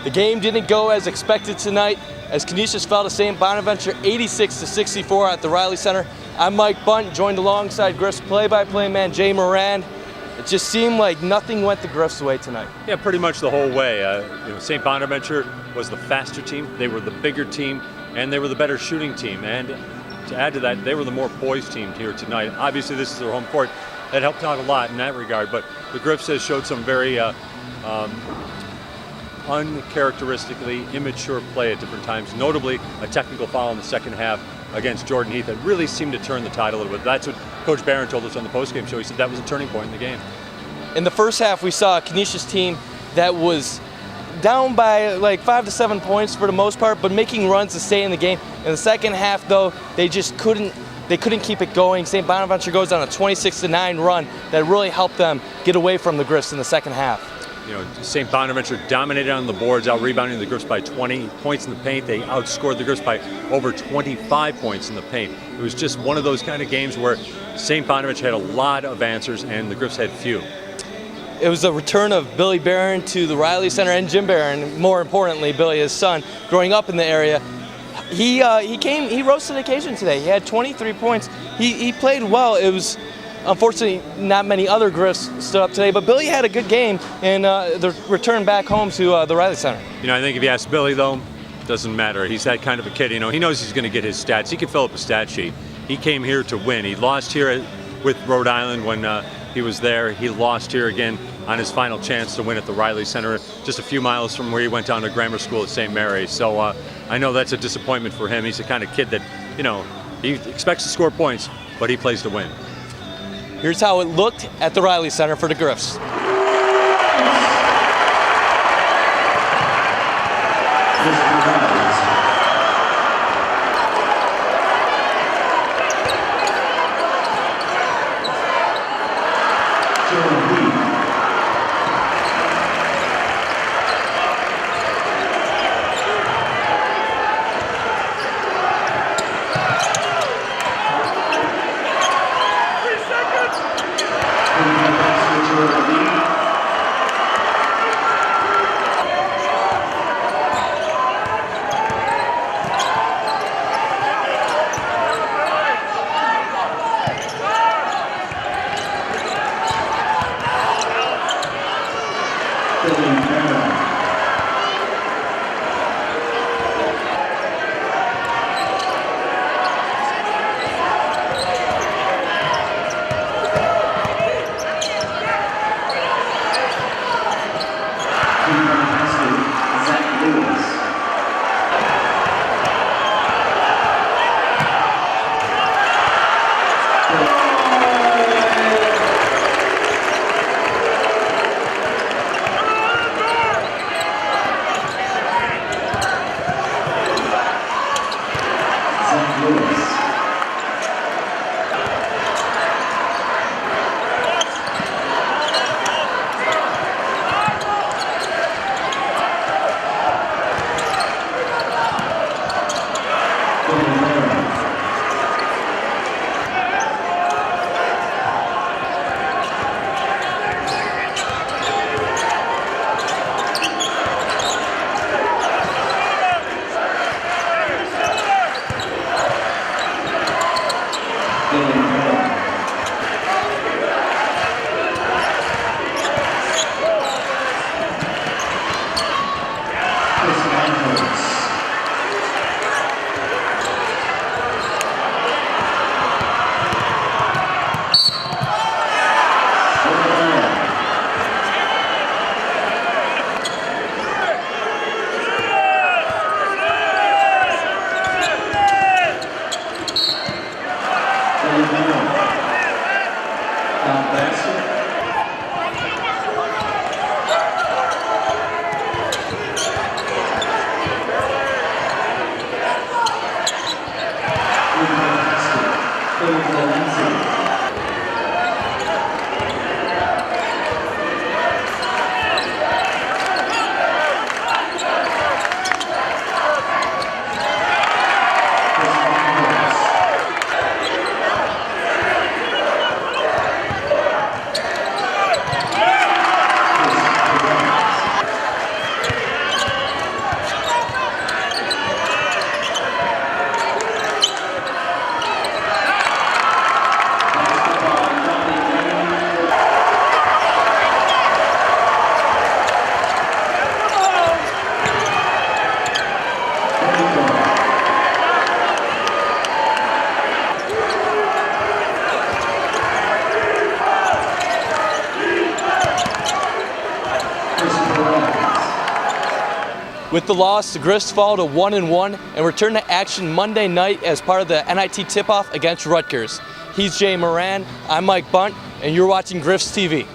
The game didn't go as expected tonight, as Canisius fell to St. Bonaventure 86-64 at the Riley Center. I'm Mike Bunt, joined alongside Griffs play-by-play man Jay Moran. It just seemed like nothing went the Griffs' way tonight. Yeah, pretty much the whole way. St. Bonaventure was the faster team, they were the bigger team, and they were the better shooting team. And to add to that, they were the more poised team here tonight. Obviously, this is their home court. That helped out a lot in that regard, but the Griffs has showed some very uncharacteristically immature play at different times, notably a technical foul in the second half against Jordan Heath that really seemed to turn the tide a little bit. That's what Coach Barron told us on the postgame show. He said that was a turning point in the game. In the first half, we saw a Canisius team that was down by like 5 to 7 points for the most part, but making runs to stay in the game. In the second half, though, they just couldn't keep it going. St. Bonaventure goes on a 26-9 run that really helped them get away from the Griffs in the second half. St. Bonaventure dominated on the boards, out-rebounding the Griffs by 20 points in the paint. They outscored the Griffs by over 25 points in the paint. It was just one of those kind of games where St. Bonaventure had a lot of answers and the Griffs had few. It was a return of Billy Barron to the Riley Center, and Jim Barron, more importantly, Billy, his son, growing up in the area. He rose to the occasion today. He had 23 points. He played well. It was unfortunately not many other Griffs stood up today, but Billy had a good game in the return back home to the Riley Center. I think if you ask Billy, though, it doesn't matter. He's that kind of a kid. He knows he's going to get his stats. He can fill up a stat sheet. He came here to win. He lost here with Rhode Island when he was there. He lost here again on his final chance to win at the Riley Center, just a few miles from where he went down to grammar school at St. Mary's. So I know that's a disappointment for him. He's the kind of kid that, he expects to score points, but he plays to win. Here's how it looked at the Riley Center for the Griffs. With the loss, the Griffs fall to 1-1 and return to action Monday night as part of the NIT tip-off against Rutgers. He's Jay Moran, I'm Mike Bunt, and you're watching Griffs TV.